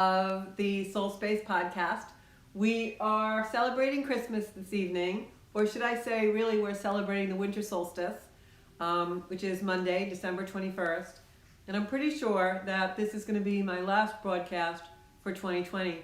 of the Soul Space podcast. We are celebrating Christmas this evening, or should I say, really, we're celebrating the winter solstice, which is Monday, December 21st. And I'm pretty sure that this is going to be my last broadcast for 2020.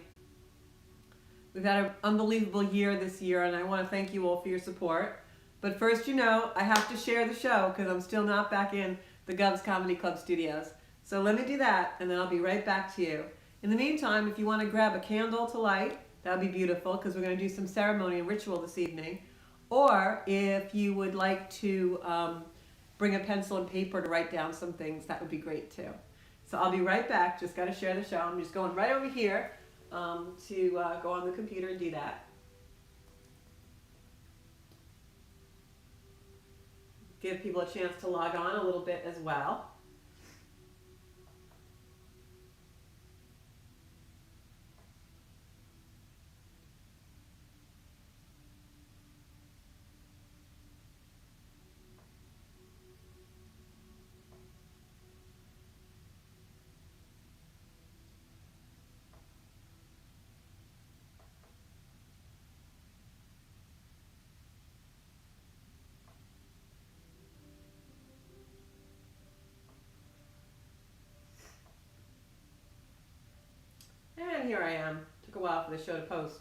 We've had an unbelievable year this year, and I want to thank you all for your support. But first, I have to share the show because I'm still not back in the Govs Comedy Club studios. So let me do that, and then I'll be right back to you. In the meantime, if you want to grab a candle to light, that would be beautiful because we're going to do some ceremony and ritual this evening. Or if you would like to bring a pencil and paper to write down some things, that would be great too. So I'll be right back. Just got to share the show. I'm just going right over here to go on the computer and do that. Give people a chance to log on a little bit as well. And here I am. Took a while for the show to post.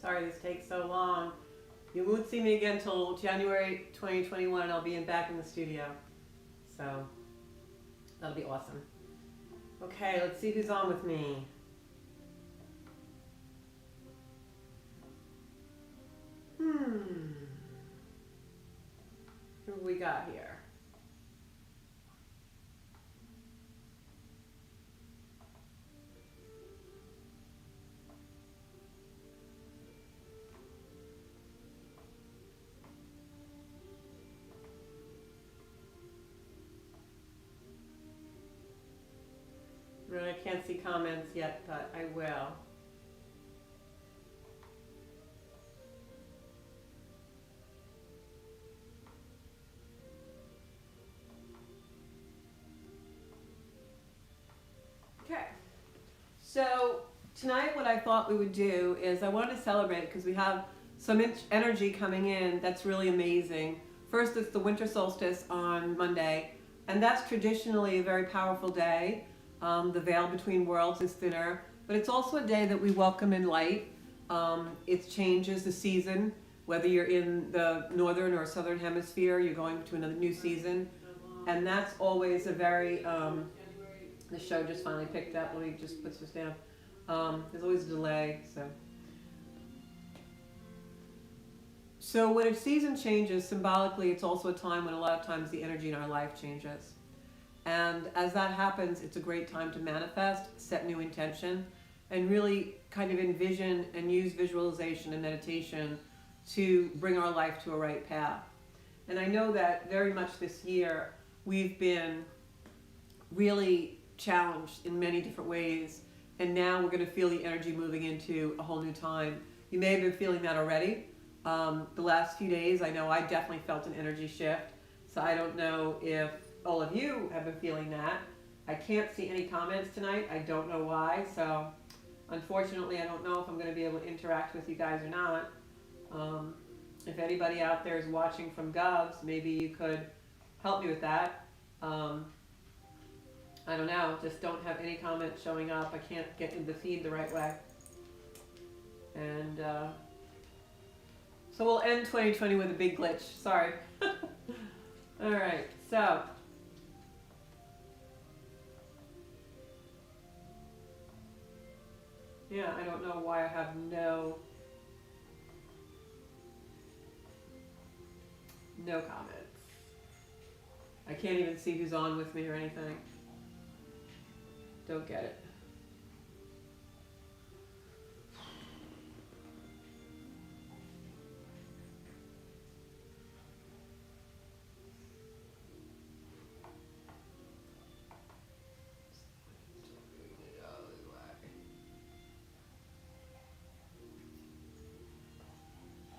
Sorry this takes so long. You won't see me again until January 2021. I'll be back in the studio. So that'll be awesome. Okay, let's see who's on with me. Who have we got here? I can't see comments yet, but I will. Okay, so tonight what I thought we would do is I wanted to celebrate because we have some energy coming in that's really amazing. First, it's the winter solstice on Monday, and that's traditionally a very powerful day. The veil between worlds is thinner, but it's also a day that we welcome in light. It changes the season, whether you're in the northern or southern hemisphere, you're going to another new season, and that's always a very, the show just finally picked up. Let me just put this down. There's always a delay, so when a season changes, symbolically, it's also a time when a lot of times the energy in our life changes. And as that happens, it's a great time to manifest, set new intention, and really kind of envision and use visualization and meditation to bring our life to a right path. And I know that very much this year, we've been really challenged in many different ways. And now we're going to feel the energy moving into a whole new time. You may have been feeling that already. The last few days, I know I definitely felt an energy shift. So I don't know if all of you have been feeling that. I can't see any comments tonight. I don't know why. So unfortunately, I don't know if I'm going to be able to interact with you guys or not. If anybody out there is watching from Govs, maybe you could help me with that. I don't know. Just don't have any comments showing up. I can't get into the feed the right way. And so we'll end 2020 with a big glitch. Sorry. All right. So yeah, I don't know why I have no comments. I can't even see who's on with me or anything. Don't get it.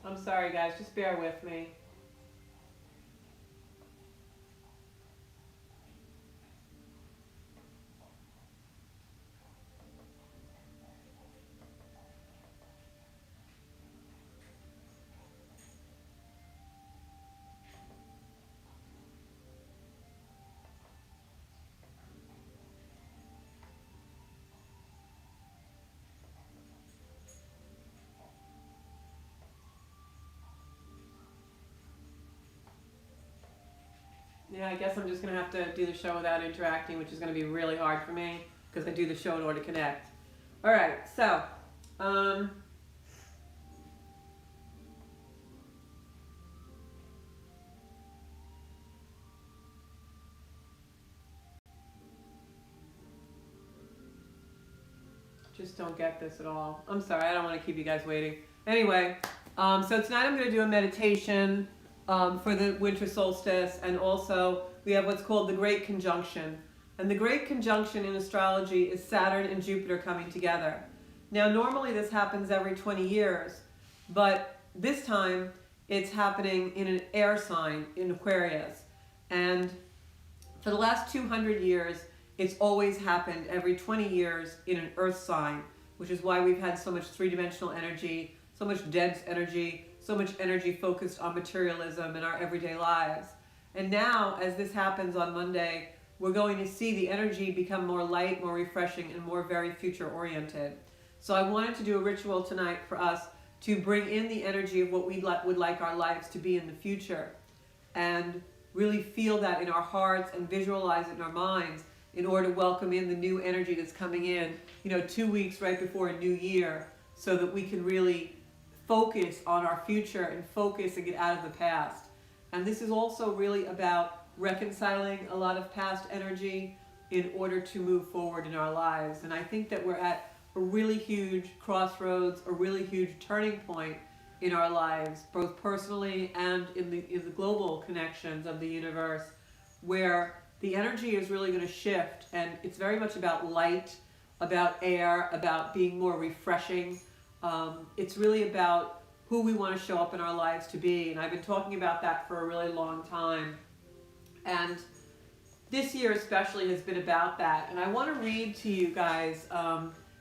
I'm sorry, guys. Just bear with me. Yeah, I guess I'm just going to have to do the show without interacting, which is going to be really hard for me because I do the show in order to connect. All right, so just don't get this at all. I'm sorry, I don't want to keep you guys waiting. Anyway, so tonight I'm going to do a meditation for the winter solstice, and also we have what's called the Great Conjunction. And the Great Conjunction in astrology is Saturn and Jupiter coming together. Now normally this happens every 20 years, but this time it's happening in an air sign in Aquarius. And for the last 200 years, it's always happened every 20 years in an earth sign, which is why we've had so much three-dimensional energy, so much dense energy, so much energy focused on materialism in our everyday lives. And now, as this happens on Monday, we're going to see the energy become more light, more refreshing, and more very future-oriented. So I wanted to do a ritual tonight for us to bring in the energy of what we would like our lives to be in the future, and really feel that in our hearts and visualize it in our minds in order to welcome in the new energy that's coming in, 2 weeks right before a new year, so that we can really focus on our future and focus and get out of the past. And this is also really about reconciling a lot of past energy in order to move forward in our lives. And I think that we're at a really huge crossroads, a really huge turning point in our lives, both personally and in the global connections of the universe, where the energy is really going to shift, and it's very much about light, about air, about being more refreshing. It's really about who we want to show up in our lives to be, and I've been talking about that for a really long time. And this year especially has been about that. And I want to read to you guys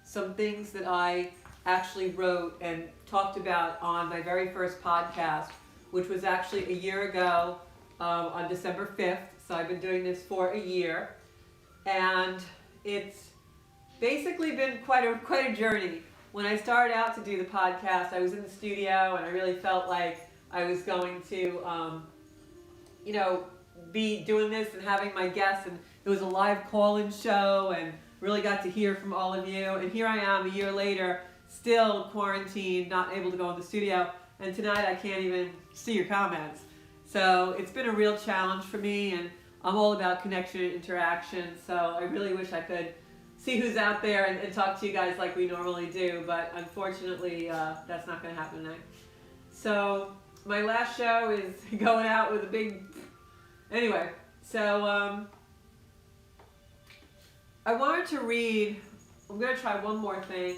some things that I actually wrote and talked about on my very first podcast, which was actually a year ago on December 5th. So I've been doing this for a year, and it's basically been quite a journey. When I started out to do the podcast, I was in the studio and I really felt like I was going to, be doing this and having my guests, and it was a live call-in show and really got to hear from all of you. And here I am a year later, still quarantined, not able to go in the studio, and tonight I can't even see your comments. So it's been a real challenge for me, and I'm all about connection and interaction, so I really wish I could see who's out there and talk to you guys like we normally do, but unfortunately that's not going to happen tonight. So my last show is going out with a big... Anyway, so I wanted to read... I'm going to try one more thing,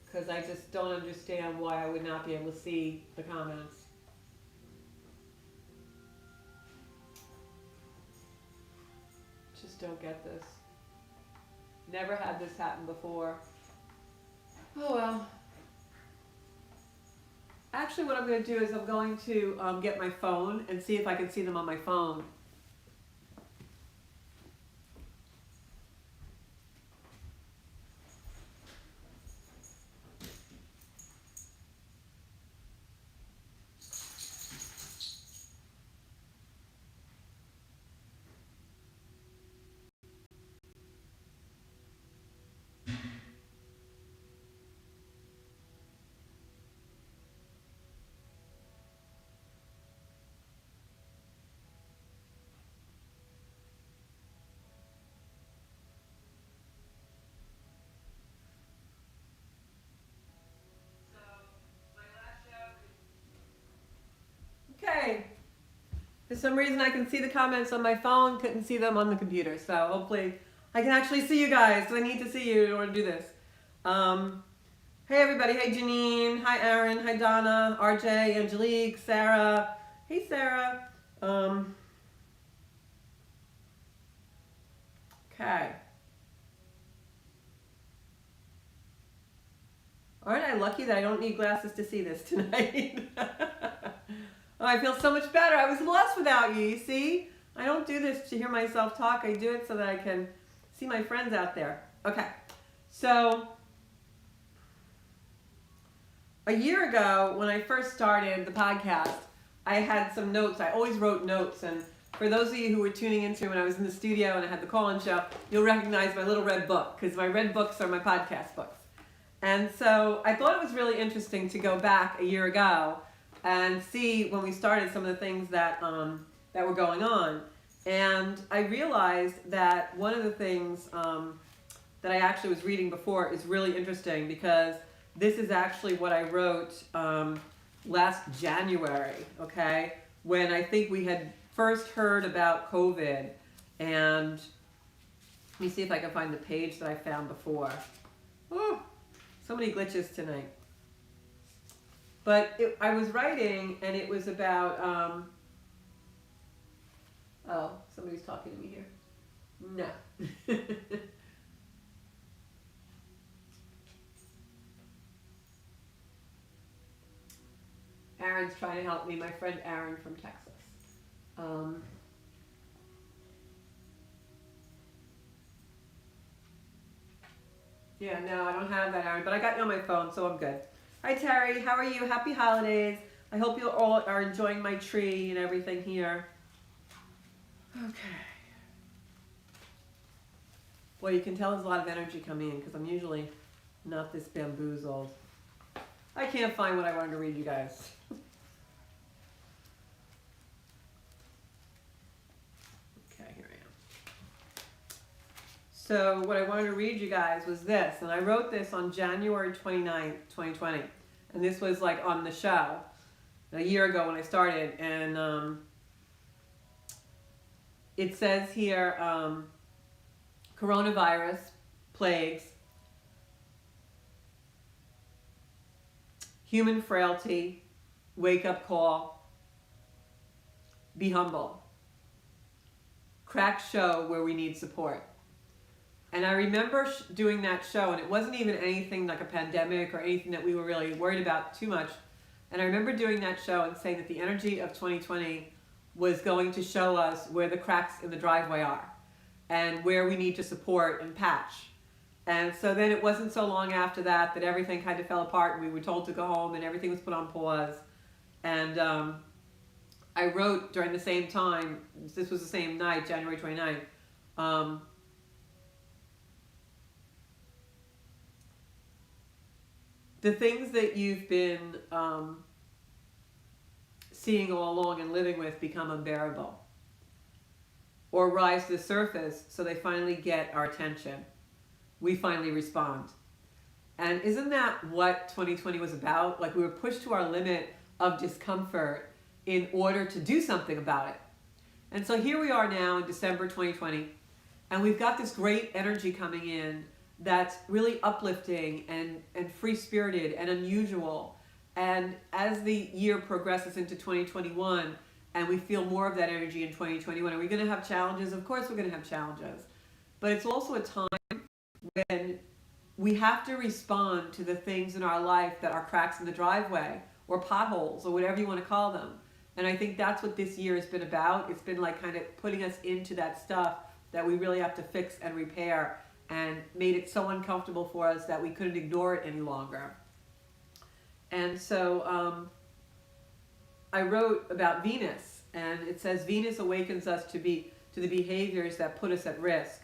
because I just don't understand why I would not be able to see the comments. Just don't get this. Never had this happen before. Oh well. Actually, what I'm going to do is I'm going to get my phone and see if I can see them on my phone. Okay. For some reason I can see the comments on my phone, couldn't see them on the computer. So hopefully I can actually see you guys. So I need to see you in order to do this. Hey everybody. Hey Janine. Hi Aaron. Hi Donna. RJ. Angelique. Sarah. Hey Sarah. Okay. Aren't I lucky that I don't need glasses to see this tonight? Oh, I feel so much better. I was lost without you, you see? I don't do this to hear myself talk. I do it so that I can see my friends out there. Okay, so a year ago when I first started the podcast, I had some notes. I always wrote notes, and for those of you who were tuning into when I was in the studio and I had the call-in show, you'll recognize my little red book, because my red books are my podcast books. And so I thought it was really interesting to go back a year ago and see when we started some of the things that that were going on. And I realized that one of the things that I actually was reading before is really interesting, because this is actually what I wrote last January, okay? When I think we had first heard about COVID. And let me see if I can find the page that I found before. Oh, so many glitches tonight. But I was writing, and it was about, oh, somebody's talking to me here. No. Aaron's trying to help me, my friend Aaron from Texas. Yeah, no, I don't have that, Aaron, but I got you on my phone, so I'm good. Hi, Terry. How are you? Happy holidays. I hope you all are enjoying my tree and everything here. Okay. Boy, you can tell there's a lot of energy coming in, because I'm usually not this bamboozled. I can't find what I wanted to read you guys. Okay, here I am. So what I wanted to read you guys was this, and I wrote this on January 29th, 2020. And this was like on the show a year ago when I started. And it says here, coronavirus, plagues, human frailty, wake-up call, be humble, crack show where we need support. And I remember doing that show, and it wasn't even anything like a pandemic or anything that we were really worried about too much. And I remember doing that show and saying that the energy of 2020 was going to show us where the cracks in the driveway are and where we need to support and patch. And so then it wasn't so long after that that everything kind of fell apart and we were told to go home and everything was put on pause. And I wrote during the same time, this was the same night, January 29th, the things that you've been seeing all along and living with become unbearable or rise to the surface, so they finally get our attention. We finally respond. And isn't that what 2020 was about? Like, we were pushed to our limit of discomfort in order to do something about it. And so here we are now in December 2020, and we've got this great energy coming in that's really uplifting and free-spirited and unusual. And as the year progresses into 2021 and we feel more of that energy in 2021, are we going to have challenges? Of course we're going to have challenges. But it's also a time when we have to respond to the things in our life that are cracks in the driveway or potholes or whatever you want to call them. And I think that's what this year has been about. It's been like kind of putting us into that stuff that we really have to fix and repair, and made it so uncomfortable for us that we couldn't ignore it any longer. And so I wrote about Venus, and it says Venus awakens us to the behaviors that put us at risk,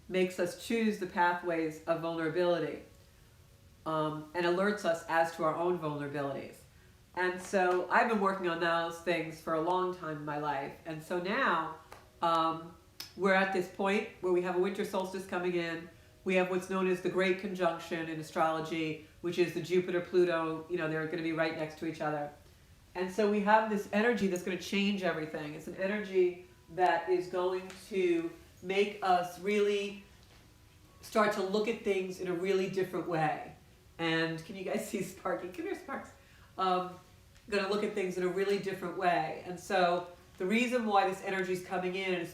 makes us choose the pathways of vulnerability, and alerts us as to our own vulnerabilities. And so I've been working on those things for a long time in my life. And so now we're at this point where we have a winter solstice coming in. We have what's known as the Great Conjunction in astrology, which is the Jupiter-Pluto, they're going to be right next to each other. And so we have this energy that's going to change everything. It's an energy that is going to make us really start to look at things in a really different way. And can you guys see Sparky? Come here, Sparks. Going to look at things in a really different way. And so the reason why this energy is coming in, and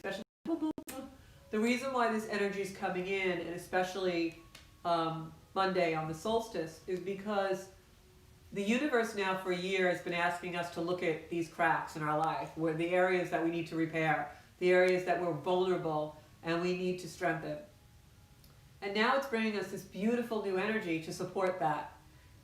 especially Monday on the solstice, is because the universe now for a year has been asking us to look at these cracks in our life, where the areas that we need to repair, the areas that we're vulnerable and we need to strengthen. And now it's bringing us this beautiful new energy to support that.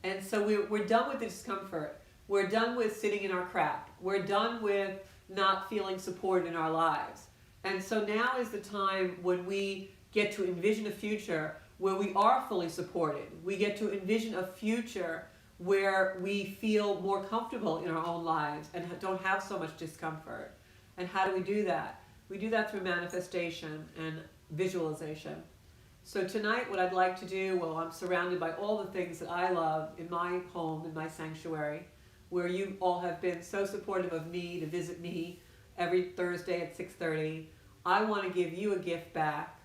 And so we're done with the discomfort. We're done with sitting in our crap. We're done with not feeling support in our lives. And so now is the time when we get to envision a future where we are fully supported. We get to envision a future where we feel more comfortable in our own lives and don't have so much discomfort. And how do we do that? We do that through manifestation and visualization. So tonight what I'd like to do, well, I'm surrounded by all the things that I love in my home, in my sanctuary, where you all have been so supportive of me to visit me every Thursday at 6:30. I want to give you a gift back,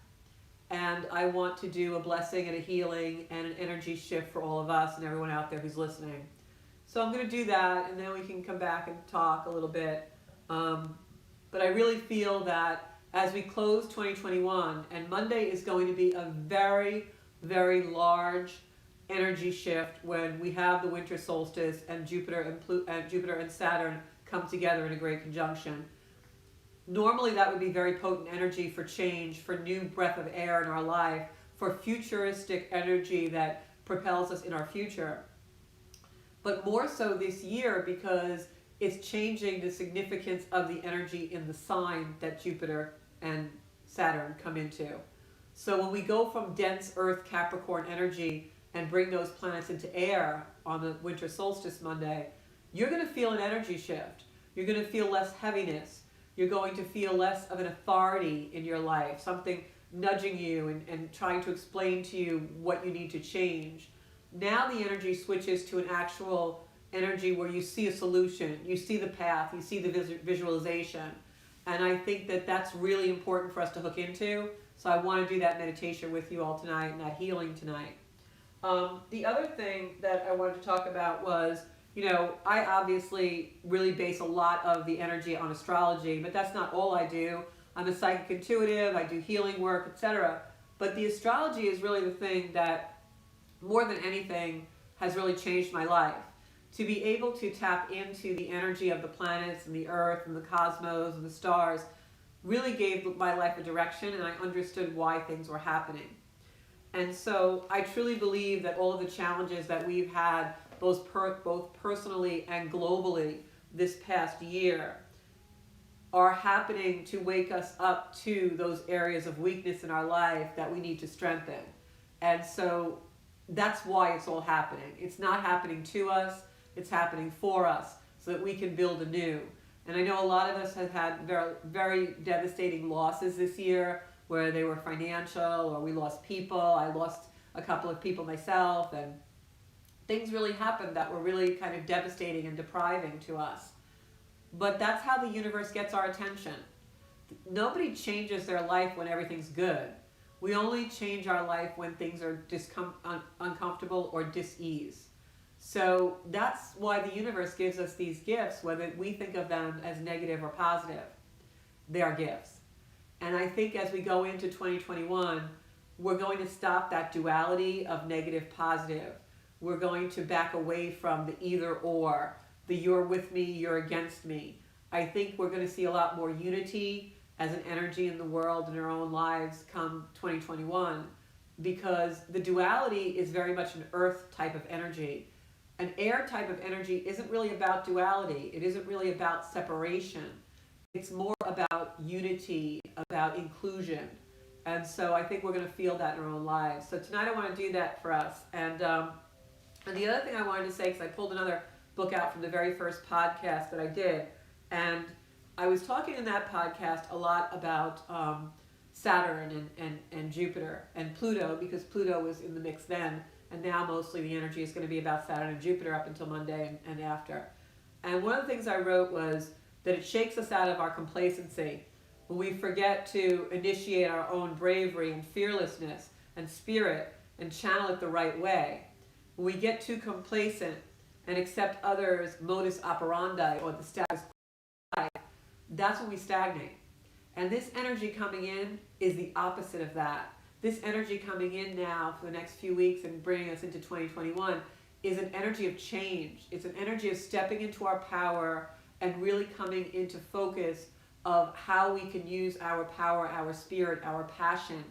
and I want to do a blessing and a healing and an energy shift for all of us and everyone out there who's listening. So I'm going to do that, and then we can come back and talk a little bit. But I really feel that as we close 2021, and Monday is going to be a very, very large energy shift when we have the winter solstice and Jupiter and Saturn come together in a great conjunction. Normally that would be very potent energy for change, for new breath of air in our life, for futuristic energy that propels us in our future. But more so this year because it's changing the significance of the energy in the sign that Jupiter and Saturn come into. So when we go from dense Earth Capricorn energy and bring those planets into air on the winter solstice Monday, you're going to feel an energy shift. You're going to feel less heaviness. You're going to feel less of an authority in your life, something nudging you and trying to explain to you what you need to change. Now the energy switches to an actual energy where you see a solution, you see the path, you see the visualization. And I think that that's really important for us to hook into. So I want to do that meditation with you all tonight and that healing tonight. The other thing that I wanted to talk about was, I obviously really base a lot of the energy on astrology, but that's not all I do. I'm a psychic intuitive, I do healing work, etc. But the astrology is really the thing that, more than anything, has really changed my life. To be able to tap into the energy of the planets and the earth and the cosmos and the stars really gave my life a direction, and I understood why things were happening. And so I truly believe that all of the challenges that we've had, both personally and globally this past year, are happening to wake us up to those areas of weakness in our life that we need to strengthen. And so that's why it's all happening. It's not happening to us, it's happening for us so that we can build anew. And I know a lot of us have had very, very devastating losses this year, where they were financial or we lost people. I lost a couple of people myself, and things really happened that were really kind of devastating and depriving to us. But that's how the universe gets our attention. Nobody changes their life when everything's good. We only change our life when things are uncomfortable or dis-ease. So that's why the universe gives us these gifts, whether we think of them as negative or positive. They are gifts. And I think as we go into 2021, we're going to stop that duality of negative, positive. We're going to back away from the either or, the you're with me, you're against me. I think we're going to see a lot more unity as an energy in the world, in our own lives, come 2021, because the duality is very much an earth type of energy. An air type of energy isn't really about duality. It isn't really about separation. It's more about unity, about inclusion. And so I think we're going to feel that in our own lives. So tonight I want to do that for us. And the other thing I wanted to say, because I pulled another book out from the very first podcast that I did, and I was talking in that podcast a lot about Saturn and Jupiter and Pluto, because Pluto was in the mix then, and now mostly the energy is going to be about Saturn and Jupiter up until Monday and after. And one of the things I wrote was that it shakes us out of our complacency when we forget to initiate our own bravery and fearlessness and spirit and channel it the right way. When we get too complacent and accept others' modus operandi or the status quo, that's when we stagnate. And this energy coming in is the opposite of that. This energy coming in now for the next few weeks and bringing us into 2021 is an energy of change. It's an energy of stepping into our power and really coming into focus of how we can use our power, our spirit, our passion,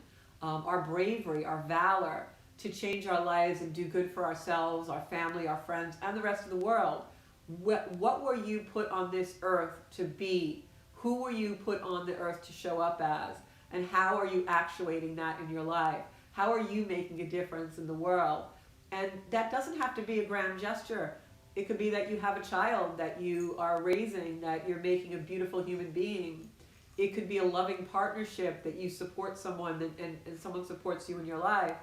our bravery, our valor to change our lives and do good for ourselves, our family, our friends, and the rest of the world. What were you put on this earth to be? Who were you put on the earth to show up as? And how are you actuating that in your life? How are you making a difference in the world? And that doesn't have to be a grand gesture. It could be that you have a child that you are raising, that you're making a beautiful human being. It could be a loving partnership that you support someone and someone supports you in your life.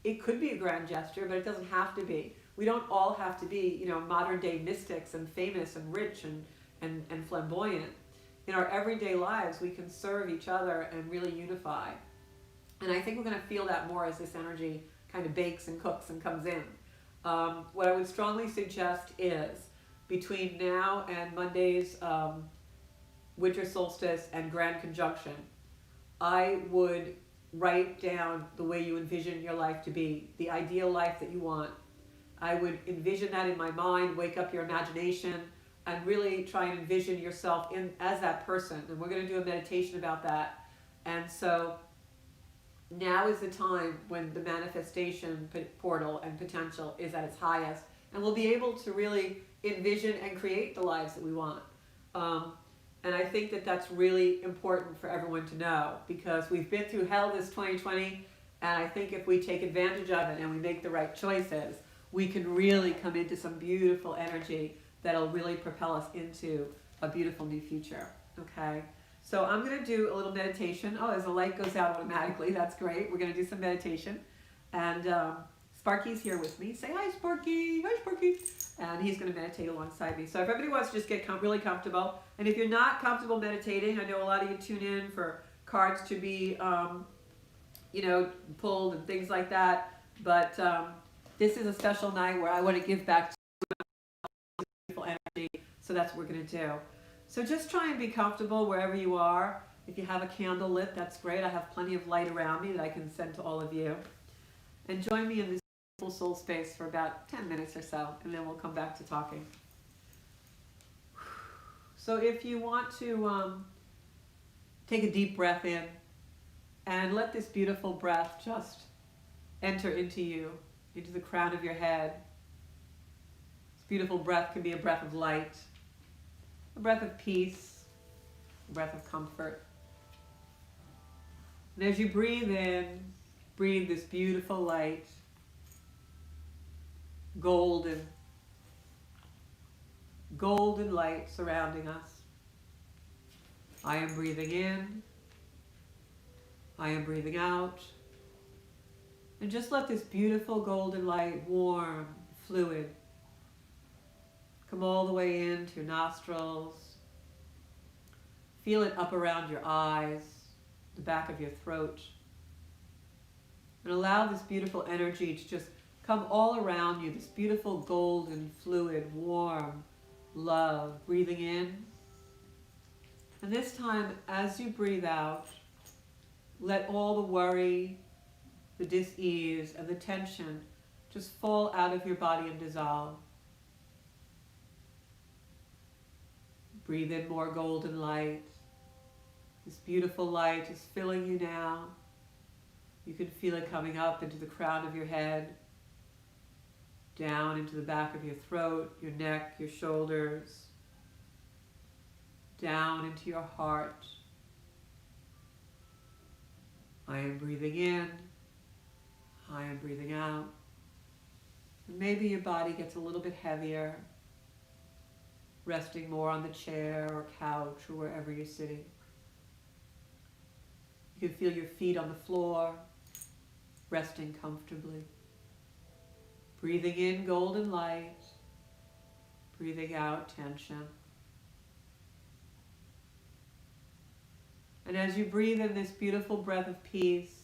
It could be a grand gesture, but it doesn't have to be. We don't all have to be, modern day mystics and famous and rich and flamboyant. In our everyday lives, we can serve each other and really unify. And I think we're going to feel that more as this energy kind of bakes and cooks and comes in. What I would strongly suggest is, between now and Monday's winter solstice and grand conjunction, I would write down the way you envision your life to be, the ideal life that you want. I would envision that in my mind, wake up your imagination, and really try and envision yourself as that person. And we're going to do a meditation about that. And so now is the time when the manifestation portal and potential is at its highest, and we'll be able to really envision and create the lives that we want. And I think that that's really important for everyone to know, because we've been through hell this 2020, and I think if we take advantage of it and we make the right choices, we can really come into some beautiful energy that'll really propel us into a beautiful new future. Okay? So I'm going to do a little meditation. Oh, as the light goes out automatically, that's great. We're going to do some meditation. And Sparky's here with me. Say hi, Sparky. Hi, Sparky. And he's going to meditate alongside me. So if everybody wants to just get really comfortable, and if you're not comfortable meditating, I know a lot of you tune in for cards to be, pulled and things like that. But this is a special night where I want to give back to beautiful energy. So that's what we're going to do. So just try and be comfortable wherever you are. If you have a candle lit, that's great. I have plenty of light around me that I can send to all of you. And join me in this full soul space for about 10 minutes or so, and then we'll come back to talking. So if you want to take a deep breath in and let this beautiful breath just enter into you, into the crown of your head. This beautiful breath can be a breath of light, a breath of peace, a breath of comfort. And as you breathe in, breathe this beautiful light, golden light surrounding us. I am breathing in. I am breathing out. And just let this beautiful golden light, warm, fluid, come all the way into your nostrils. Feel it up around your eyes, the back of your throat. And allow this beautiful energy to just come all around you, this beautiful golden, fluid, warm love, breathing in. And this time, as you breathe out, let all the worry, the dis-ease, and the tension just fall out of your body and dissolve. Breathe in more golden light. This beautiful light is filling you now. You can feel it coming up into the crown of your head, down into the back of your throat, your neck, your shoulders, down into your heart. I am breathing in. I am breathing out. And maybe your body gets a little bit heavier, resting more on the chair or couch or wherever you're sitting. You can feel your feet on the floor, resting comfortably. Breathing in golden light, breathing out tension. And as you breathe in this beautiful breath of peace,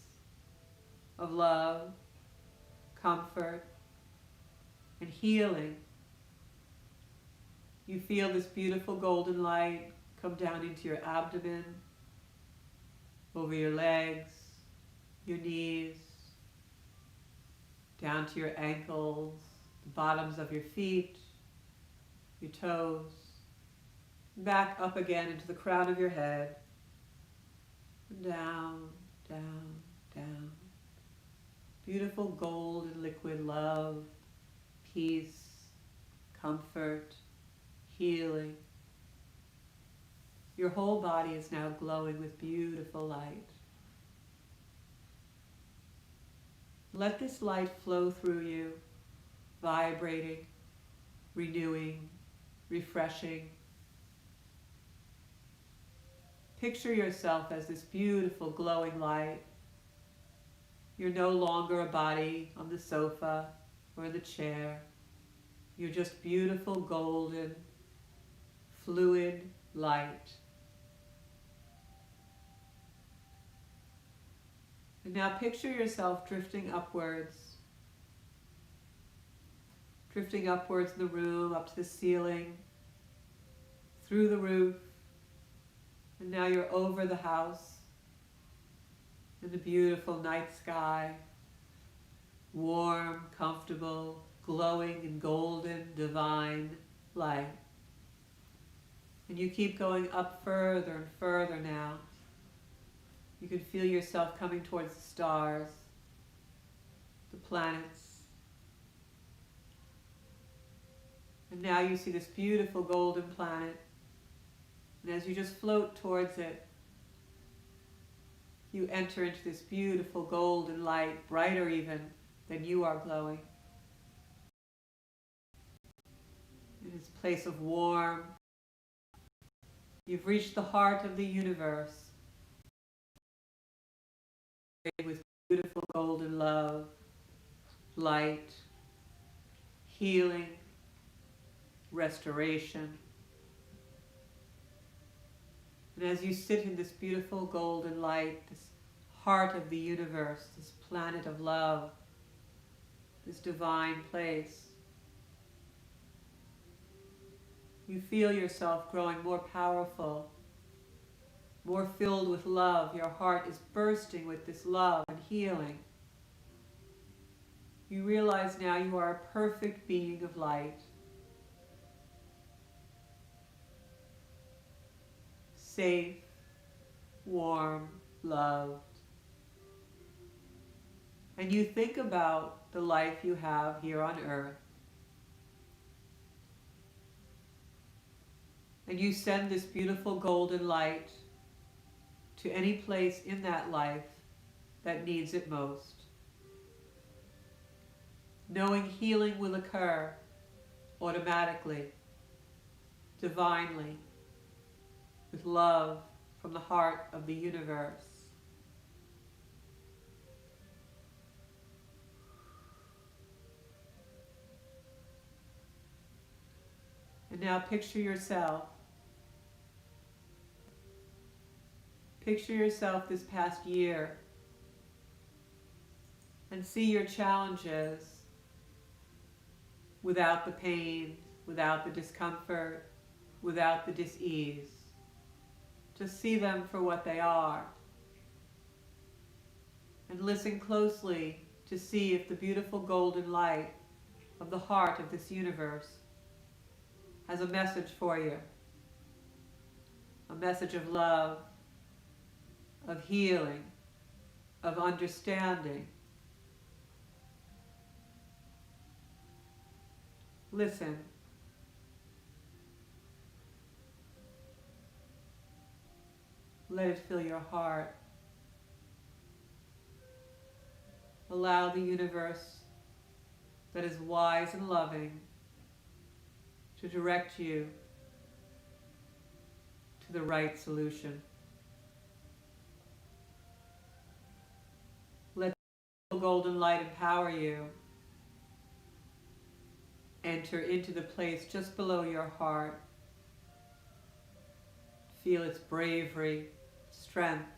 of love, comfort, and healing, you feel this beautiful golden light come down into your abdomen, over your legs, your knees, down to your ankles, the bottoms of your feet, your toes, back up again into the crown of your head, and down, down, down. Beautiful golden liquid love, peace, comfort, healing. Your whole body is now glowing with beautiful light. Let this light flow through you, vibrating, renewing, refreshing. Picture yourself as this beautiful glowing light. You're no longer a body on the sofa or the chair. You're just beautiful golden, fluid light. And now picture yourself drifting upwards in the room, up to the ceiling, through the roof, and now you're over the house in the beautiful night sky, warm, comfortable, glowing in golden, divine light. And you keep going up further and further now. You can feel yourself coming towards the stars, the planets. And now you see this beautiful golden planet. And as you just float towards it, you enter into this beautiful golden light, brighter even than you are glowing. In this place of warmth, you've reached the heart of the universe, with beautiful golden love, light, healing, restoration. And as you sit in this beautiful golden light, this heart of the universe, this planet of love, this divine place, you feel yourself growing more powerful, more filled with love. Your heart is bursting with this love and healing. You realize now you are a perfect being of light. Safe, warm, loved. And you think about the life you have here on earth. And you send this beautiful golden light to any place in that life that needs it most. Knowing healing will occur automatically, divinely, with love from the heart of the universe. And now picture yourself. Picture yourself this past year and see your challenges without the pain, without the discomfort, without the dis-ease. Just see them for what they are. And listen closely to see if the beautiful golden light of the heart of this universe has a message for you. A message of love, of healing, of understanding. Listen. Let it fill your heart. Allow the universe that is wise and loving to direct you to the right solution. Let the golden light empower you. Enter into the place just below your heart. Feel its bravery, strength,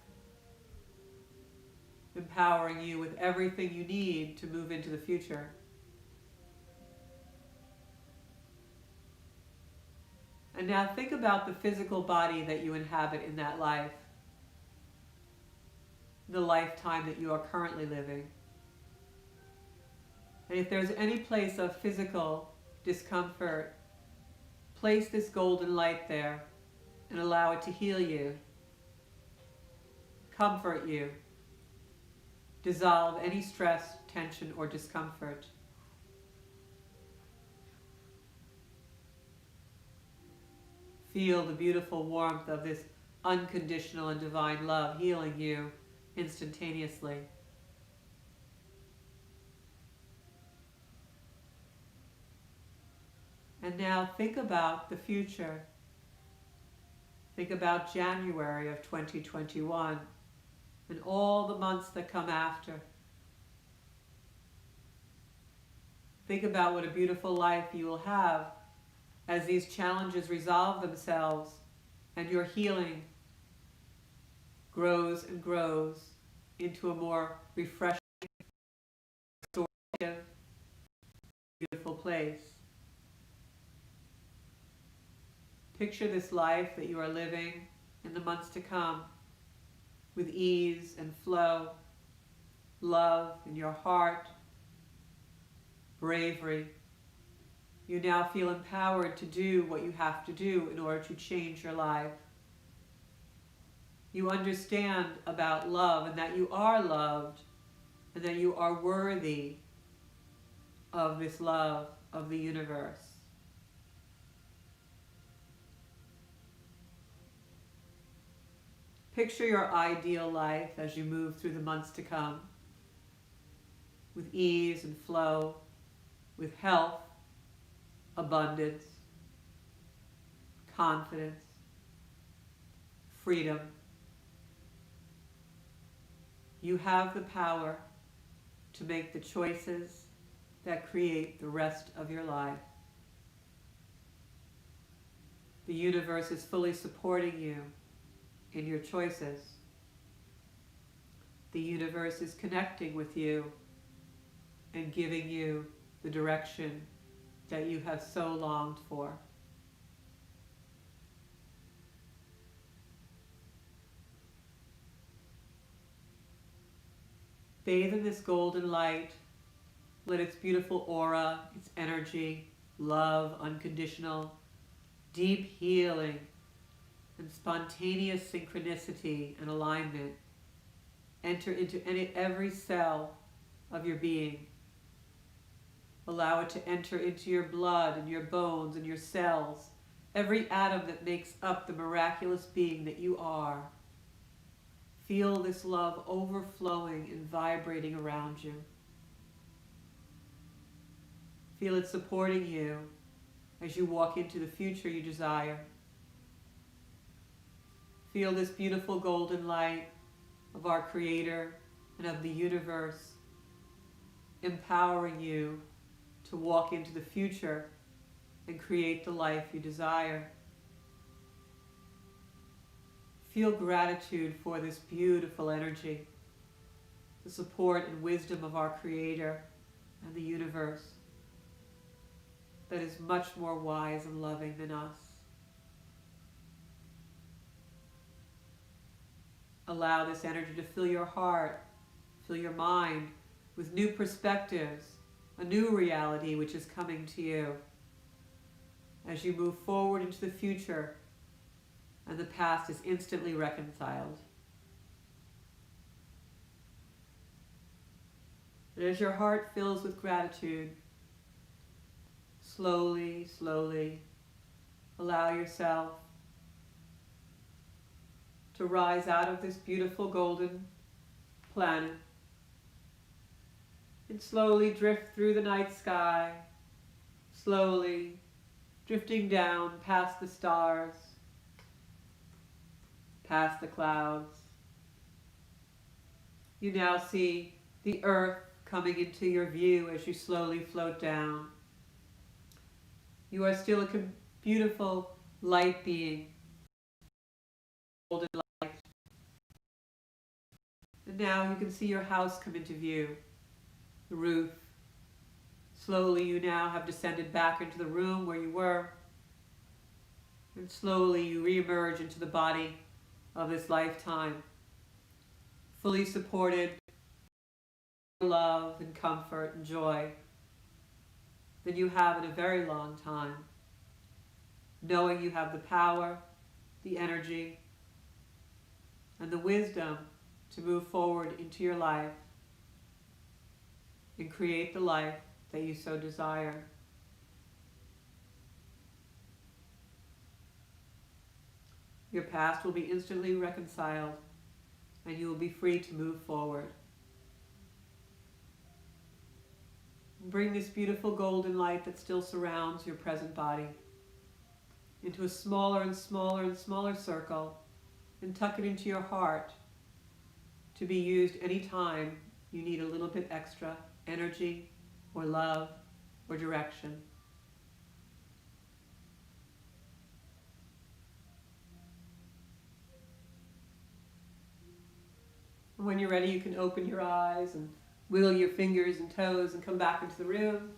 empowering you with everything you need to move into the future. And now think about the physical body that you inhabit in that life, the lifetime that you are currently living. And if there's any place of physical discomfort, place this golden light there and allow it to heal you, comfort you, dissolve any stress, tension, or discomfort. Feel the beautiful warmth of this unconditional and divine love healing you instantaneously. And now think about the future. Think about January of 2021 and all the months that come after. Think about what a beautiful life you will have as these challenges resolve themselves and your healing grows and grows into a more refreshing, restorative, beautiful place. Picture this life that you are living in the months to come with ease and flow, love in your heart, bravery. You now feel empowered to do what you have to do in order to change your life. You understand about love and that you are loved and that you are worthy of this love of the universe. Picture your ideal life as you move through the months to come, with ease and flow, with health, abundance, confidence, freedom. You have the power to make the choices that create the rest of your life. The universe is fully supporting you in your choices. The universe is connecting with you and giving you the direction that you have so longed for. bathe in this golden light. Let its beautiful aura, its energy, love, unconditional, deep healing, and spontaneous synchronicity and alignment enter into every cell of your being. Allow it to enter into your blood and your bones and your cells, every atom that makes up the miraculous being that you are. Feel this love overflowing and vibrating around you. Feel it supporting you as you walk into the future you desire. Feel this beautiful golden light of our Creator and of the universe empowering you to walk into the future and create the life you desire. Feel gratitude for this beautiful energy, the support and wisdom of our Creator and the universe that is much more wise and loving than us. Allow this energy to fill your heart, fill your mind with new perspectives, a new reality which is coming to you as you move forward into the future and the past is instantly reconciled. And as your heart fills with gratitude, slowly, slowly allow yourself to rise out of this beautiful golden planet and slowly drift through the night sky, slowly drifting down past the stars, past the clouds. You now see the earth coming into your view as you slowly float down. You are still a beautiful light being, golden light. And now you can see your house come into view, the roof. Slowly you now have descended back into the room where you were, and slowly you re-emerge into the body of this lifetime, fully supported by love and comfort and joy than you have in a very long time, knowing you have the power, the energy, and the wisdom to move forward into your life and create the life that you so desire. Your past will be instantly reconciled, and you will be free to move forward. Bring this beautiful golden light that still surrounds your present body into a smaller and smaller and smaller circle, and tuck it into your heart to be used anytime you need a little bit extra energy or love or direction. And when you're ready, you can open your eyes and wiggle your fingers and toes and come back into the room.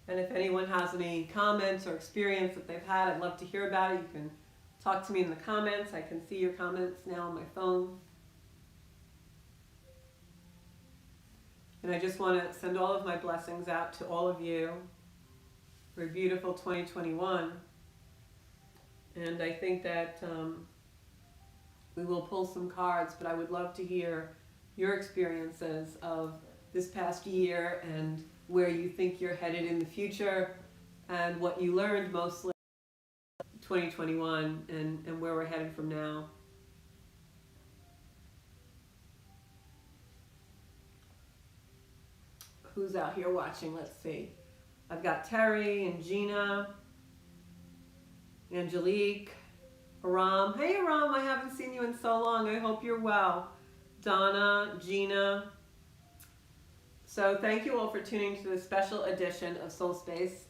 And if anyone has any comments or experience that they've had, I'd love to hear about it. You can talk to me in the comments. I can see your comments now on my phone. And I just want to send all of my blessings out to all of you for a beautiful 2021. And I think that we will pull some cards, but I would love to hear your experiences of this past year and where you think you're headed in the future and what you learned mostly in 2021 and where we're headed from now. Who's out here watching? Let's see. I've got Terry and Gina, Angelique, Aram. Hey Aram, I haven't seen you in so long. I hope you're well. Donna, Gina. So thank you all for tuning to this special edition of Soul Space.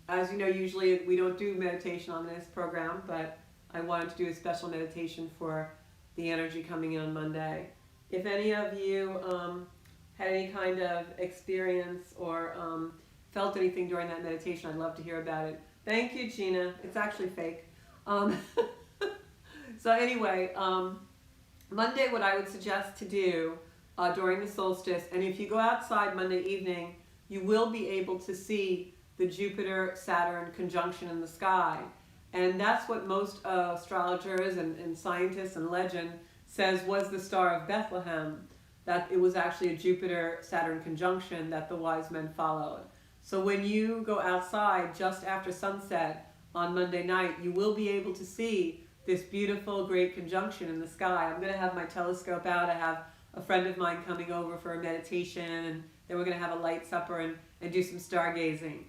As you know, usually we don't do meditation on this program, but I wanted to do a special meditation for the energy coming in on Monday. If any of you had any kind of experience or felt anything during that meditation, I'd love to hear about it. Thank you, Gina. It's actually fake. So anyway, Monday, what I would suggest to do during the solstice, and if you go outside Monday evening, you will be able to see the Jupiter-Saturn conjunction in the sky. And that's what most astrologers and scientists and legend says was the Star of Bethlehem, that it was actually a Jupiter-Saturn conjunction that the wise men followed. So when you go outside just after sunset on Monday night, you will be able to see this beautiful, great conjunction in the sky. I'm going to have my telescope out. I have a friend of mine coming over for a meditation, and then we're going to have a light supper and do some stargazing.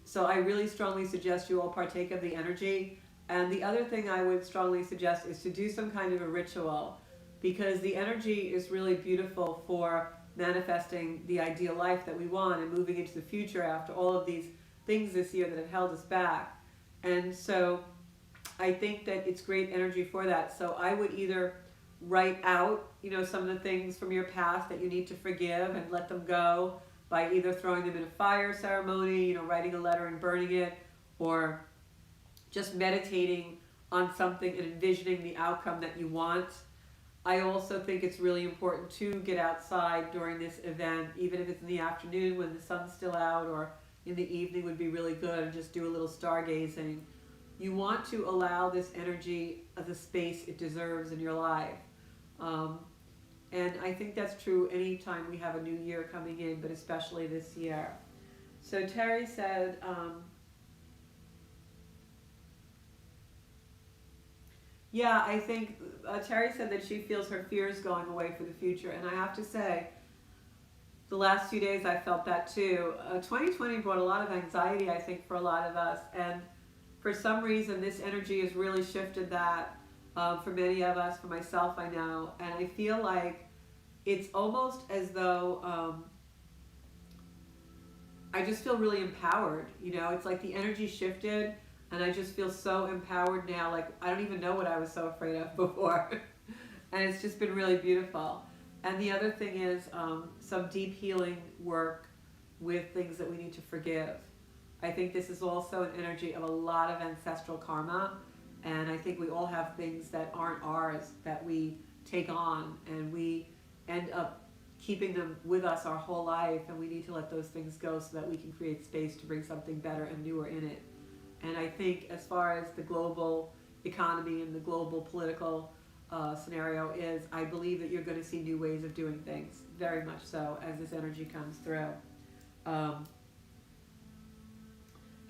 So I really strongly suggest you all partake of the energy. And the other thing I would strongly suggest is to do some kind of a ritual, because the energy is really beautiful for manifesting the ideal life that we want and moving into the future after all of these things this year that have held us back. And so I think that it's great energy for that. So I would either write out, some of the things from your past that you need to forgive and let them go by either throwing them in a fire ceremony, writing a letter and burning it, or just meditating on something and envisioning the outcome that you want. I also think it's really important to get outside during this event, even if it's in the afternoon when the sun's still out, or in the evening would be really good, and just do a little stargazing. You want to allow this energy of the space it deserves in your life. And I think that's true anytime we have a new year coming in, but especially this year. So Terry said, yeah, I think Terry said that she feels her fears going away for the future. And I have to say, the last 2 days I felt that too. 2020 brought a lot of anxiety, I think, for a lot of us. And for some reason, this energy has really shifted that for many of us, for myself, I know. And I feel like it's almost as though I just feel really empowered. It's like the energy shifted, and I just feel so empowered now. Like, I don't even know what I was so afraid of before. And it's just been really beautiful. And the other thing is some deep healing work with things that we need to forgive. I think this is also an energy of a lot of ancestral karma. And I think we all have things that aren't ours that we take on, and we end up keeping them with us our whole life. And we need to let those things go so that we can create space to bring something better and newer in it. And I think as far as the global economy and the global political scenario is, I believe that you're going to see new ways of doing things, very much so, as this energy comes through.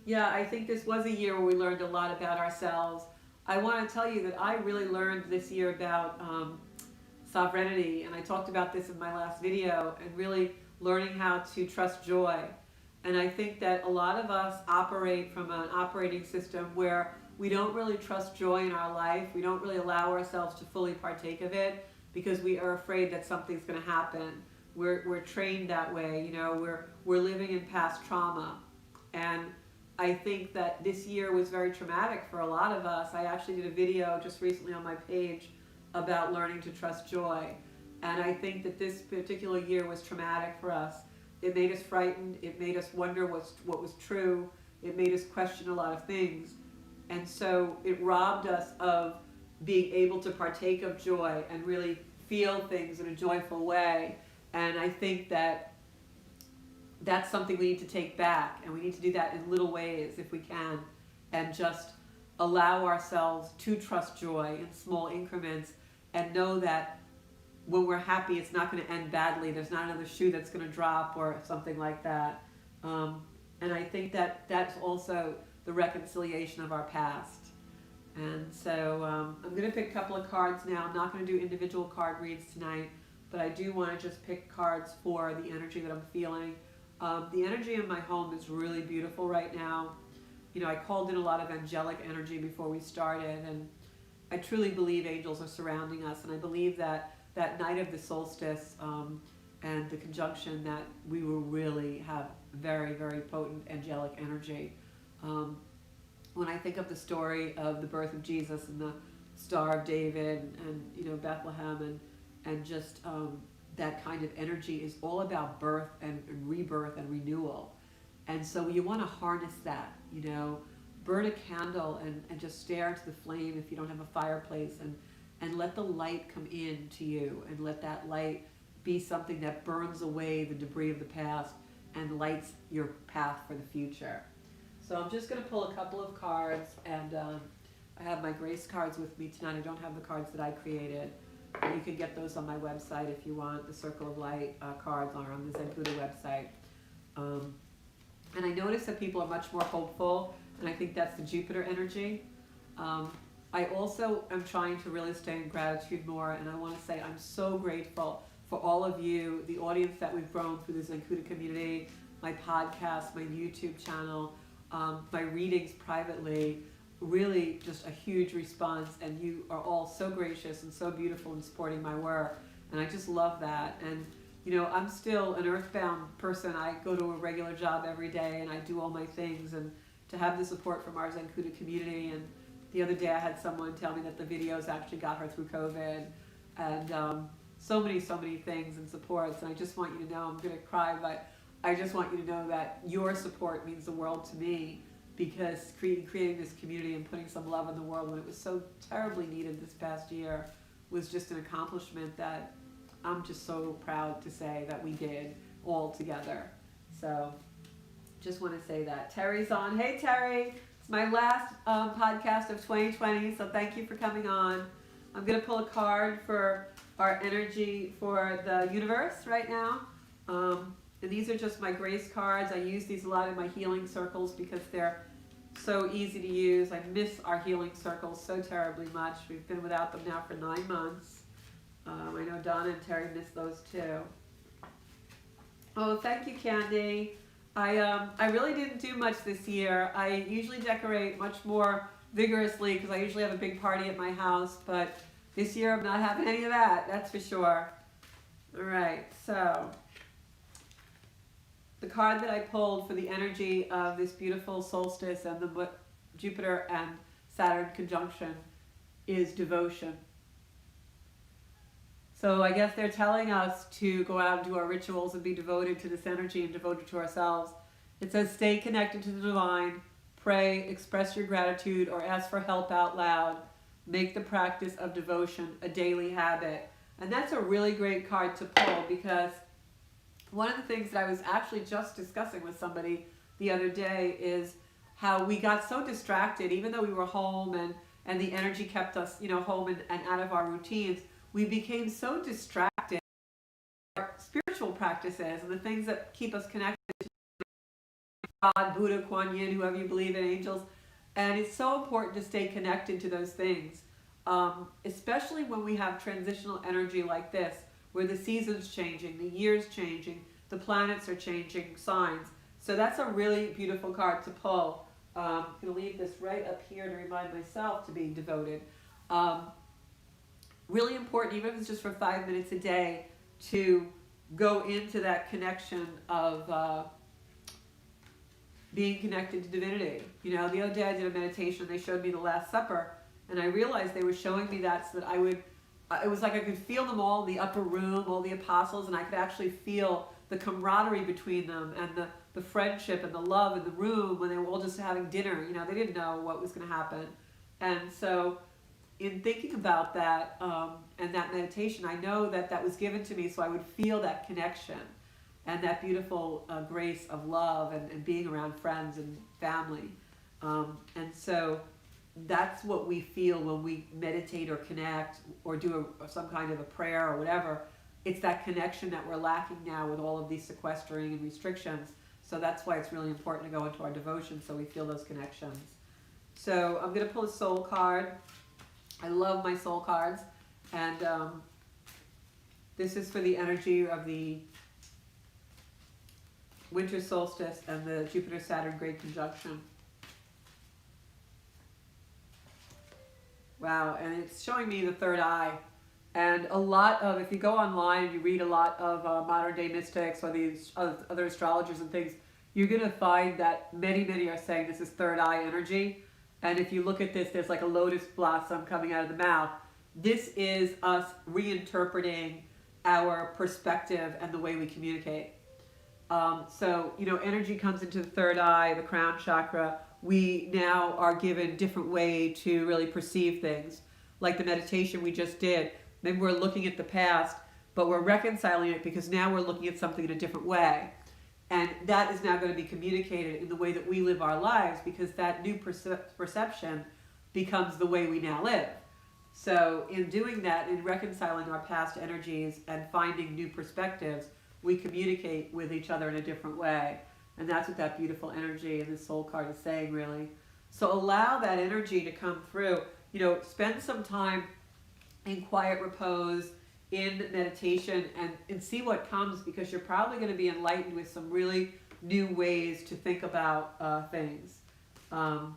Yeah, I think this was a year where we learned a lot about ourselves. I want to tell you that I really learned this year about sovereignty, and I talked about this in my last video, and really learning how to trust joy. And I think that a lot of us operate from an operating system where we don't really trust joy in our life. We don't really allow ourselves to fully partake of it because we are afraid that something's going to happen. We're trained that way, we're living in past trauma. And I think that this year was very traumatic for a lot of us. I actually did a video just recently on my page about learning to trust joy. And I think that this particular year was traumatic for us. It made us frightened. It made us wonder what was true. It made us question a lot of things. And so it robbed us of being able to partake of joy and really feel things in a joyful way. And I think that that's something we need to take back, and we need to do that in little ways if we can, and just allow ourselves to trust joy in small increments, and know that when we're happy, it's not going to end badly. There's not another shoe that's going to drop or something like that. And I think that that's also the reconciliation of our past. And so I'm going to pick a couple of cards now. I'm not going to do individual card reads tonight, but I do want to just pick cards for the energy that I'm feeling. The energy in my home is really beautiful right now. I called in a lot of angelic energy before we started, and I truly believe angels are surrounding us, and I believe that that night of the solstice and the conjunction, that we will really have very, very potent angelic energy. When I think of the story of the birth of Jesus and the Star of David and Bethlehem and just that kind of energy is all about birth and rebirth and renewal. And so you want to harness that, burn a candle and just stare into the flame if you don't have a fireplace, and let the light come in to you, and let that light be something that burns away the debris of the past and lights your path for the future. So I'm just going to pull a couple of cards, and I have my grace cards with me tonight. I don't have the cards that I created. You can get those on my website if you want. The Circle of Light cards are on the Zen Buddha website. And I notice that people are much more hopeful, and I think that's the Jupiter energy. I also am trying to really stay in gratitude more, and I want to say I'm so grateful for all of you, the audience that we've grown through the Zen Buddha community, my podcast, my YouTube channel, my readings privately. Really just a huge response, and you are all so gracious and so beautiful in supporting my work, and I just love that. And you know, I'm still an earthbound person. I go to a regular job every day and I do all my things, and to have the support from our Zen Buddha community. And the other day I had someone tell me that the videos actually got her through COVID, and so many things and supports. And I just want you to know, I'm gonna cry, but I just want you to know that your support means the world to me, because creating this community and putting some love in the world when it was so terribly needed this past year was just an accomplishment that I'm just so proud to say that we did all together. So just want to say that. Terry's on. Hey Terry, it's my last podcast of 2020, so thank you for coming on. I'm going to pull a card for our energy for the universe right now. And these are just my grace cards. I use these a lot in my healing circles because they're so easy to use. I miss our healing circles so terribly much. We've been without them now for 9 months. I know Donna and Terry miss those too. Oh, thank you, Candy. I really didn't do much this year. I usually decorate much more vigorously because I usually have a big party at my house, but this year I'm not having any of that, that's for sure. All right, so the card that I pulled for the energy of this beautiful solstice and the Jupiter and Saturn conjunction is devotion. So I guess they're telling us to go out and do our rituals and be devoted to this energy and devoted to ourselves. It says stay connected to the divine, pray, express your gratitude, or ask for help out loud. Make the practice of devotion a daily habit. And that's a really great card to pull, because one of the things that I was actually just discussing with somebody the other day is how we got so distracted, even though we were home and the energy kept us, you know, home and out of our routines. We became so distracted by our spiritual practices and the things that keep us connected to God, Buddha, Kuan Yin, whoever you believe in, angels. And it's so important to stay connected to those things, especially when we have transitional energy like this, where the seasons changing, the years changing, the planets are changing signs. So that's a really beautiful card to pull. I'm going to leave this right up here to remind myself to be devoted. Really important, even if it's just for 5 minutes a day, to go into that connection of being connected to divinity. You know, the other day I did a meditation, they showed me the Last Supper, and I realized they were showing me that so that I would, it was like I could feel them all in the upper room, all the apostles, and I could actually feel the camaraderie between them and the friendship and the love in the room when they were all just having dinner. You know, they didn't know what was going to happen. And so in thinking about that and that meditation, I know that that was given to me so I would feel that connection and that beautiful grace of love and being around friends and family. And so that's what we feel when we meditate or connect or do some kind of a prayer or whatever. It's that connection that we're lacking now with all of these sequestering and restrictions. So that's why it's really important to go into our devotion so we feel those connections. So I'm going to pull a soul card. I love my soul cards, and this is for the energy of the winter solstice and the Jupiter-Saturn great conjunction. Wow, and it's showing me the third eye. And a lot of, if you go online and you read a lot of modern day mystics or these other astrologers and things, you're going to find that many are saying this is third eye energy. And if you look at this, there's like a lotus blossom coming out of the mouth. This is us reinterpreting our perspective and the way we communicate. So, energy comes into the third eye, the crown chakra. We now are given a different way to really perceive things. Like the meditation we just did. Maybe we're looking at the past, but we're reconciling it because now we're looking at something in a different way. And that is now going to be communicated in the way that we live our lives, because that new perception becomes the way we now live. So in doing that, in reconciling our past energies and finding new perspectives, we communicate with each other in a different way. And that's what that beautiful energy in the soul card is saying, really. So allow that energy to come through. Spend some time in quiet repose, in meditation, and see what comes, because you're probably going to be enlightened with some really new ways to think about things. Oh,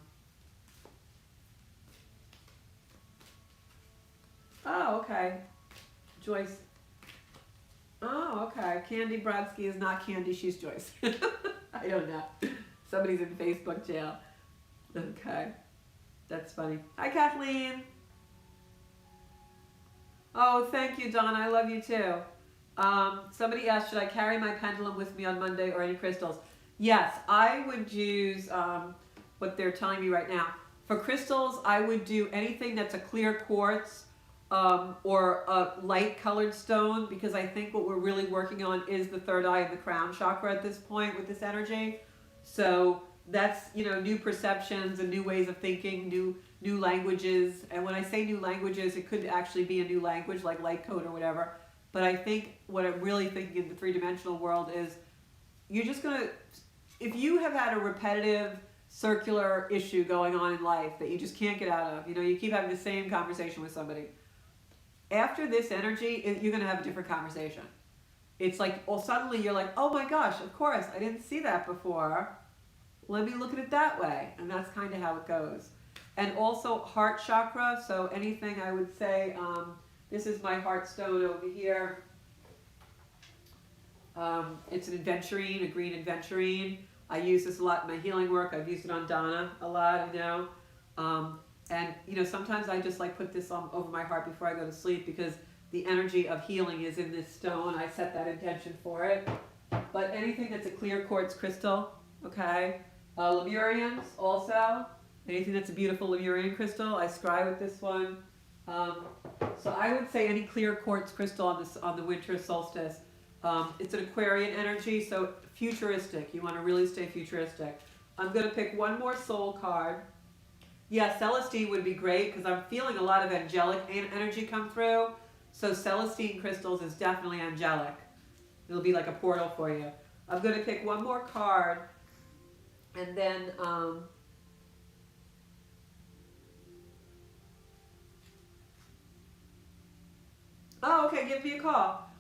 okay. Joyce. Oh, okay. Candy Brodsky is not Candy, she's Joyce. I don't know. Somebody's in Facebook jail. Okay. That's funny. Hi, Kathleen. Oh, thank you, Dawn. I love you too. Somebody asked, should I carry my pendulum with me on Monday or any crystals? Yes, I would use what they're telling me right now. For crystals, I would do anything that's a clear quartz or a light colored stone, because I think what we're really working on is the third eye and the crown chakra at this point with this energy. So that's, new perceptions and new ways of thinking, new languages. And when I say new languages, it could actually be a new language like light code or whatever. But I think what I'm really thinking in the three-dimensional world is you're just going to, if you have had a repetitive circular issue going on in life that you just can't get out of, you keep having the same conversation with somebody. After this energy, you're going to have a different conversation. It's like, well, suddenly you're like, oh my gosh, of course, I didn't see that before. Let me look at it that way. And that's kind of how it goes. And also heart chakra. So anything I would say, this is my heart stone over here. It's an aventurine, a green aventurine. I use this a lot in my healing work. I've used it on Donna a lot, And, sometimes I just put this over my heart before I go to sleep, because the energy of healing is in this stone. I set that intention for it. But anything that's a clear quartz crystal, okay? Lemurians also. Anything that's a beautiful Lemurian crystal, I scry with this one. So I would say any clear quartz crystal on the winter solstice. It's an Aquarian energy, so futuristic. You want to really stay futuristic. I'm going to pick one more soul card. Yeah, Celestine would be great, because I'm feeling a lot of angelic energy come through. So Celestine crystals is definitely angelic. It'll be like a portal for you. I'm going to pick one more card, and then oh, okay, give me a call.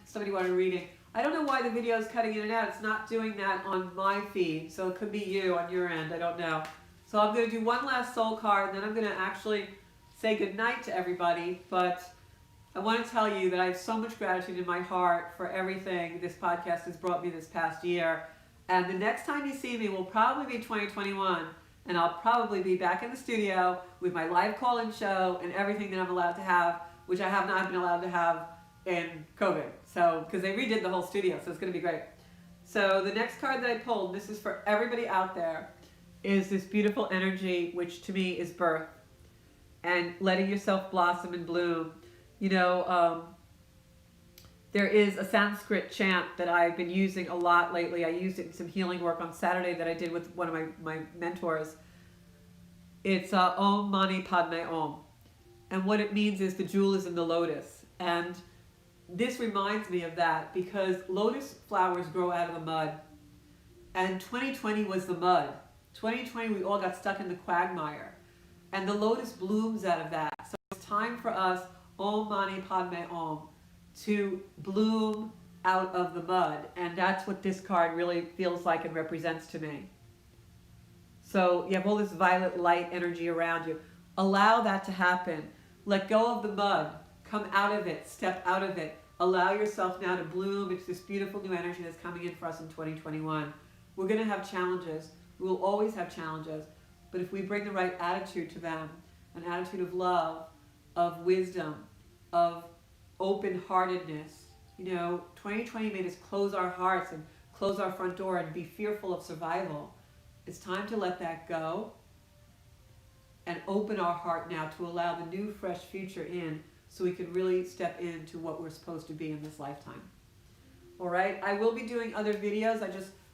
Somebody wanted a reading. I don't know why the video is cutting in and out. It's not doing that on my feed, so it could be you on your end. I don't know. So I'm going to do one last soul card, and then I'm going to actually say goodnight to everybody. But I want to tell you that I have so much gratitude in my heart for everything this podcast has brought me this past year. And the next time you see me will probably be 2021. And I'll probably be back in the studio with my live call-in show and everything that I'm allowed to have, which I have not been allowed to have in COVID. So, because they redid the whole studio, so it's going to be great. So the next card that I pulled, this is for everybody out there, is this beautiful energy, which to me is birth and letting yourself blossom and bloom. There is a Sanskrit chant that I've been using a lot lately. I used it in some healing work on Saturday that I did with one of my mentors. It's Om Mani Padme Om. And what it means is the jewel is in the lotus. And this reminds me of that, because lotus flowers grow out of the mud. And 2020 was the mud. 2020, we all got stuck in the quagmire. And the lotus blooms out of that. So it's time for us, Om Mani Padme Om, to bloom out of the mud. And that's what this card really feels like and represents to me. So you have all this violet light energy around you. Allow that to happen. Let go of the mud. Come out of it. Step out of it. Allow yourself now to bloom. It's this beautiful new energy that's coming in for us in 2021. We're going to have challenges. We will always have challenges. But if we bring the right attitude to them, an attitude of love, of wisdom, of open-heartedness, 2020 made us close our hearts and close our front door and be fearful of survival. It's time to let that go and open our heart now to allow the new, fresh future in, so we can really step into what we're supposed to be in this lifetime. All right, I will be doing other videos.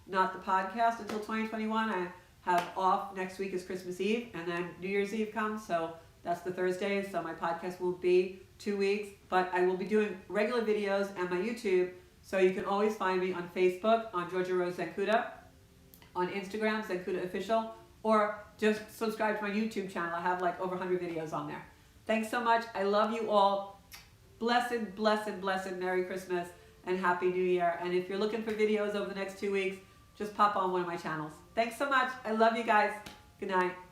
Not the podcast until 2021. I have off. Next week is Christmas Eve, and then New Year's Eve comes, so that's the Thursdays, so my podcast won't be 2 weeks, but I will be doing regular videos and my YouTube, so you can always find me on Facebook, on Georgia Rose Zancuda, on Instagram, Zancuda Official, or just subscribe to my YouTube channel. I have like over 100 videos on there. Thanks so much. I love you all. Blessed, blessed, blessed Merry Christmas and Happy New Year. And if you're looking for videos over the next 2 weeks, just pop on one of my channels. Thanks so much. I love you guys. Good night.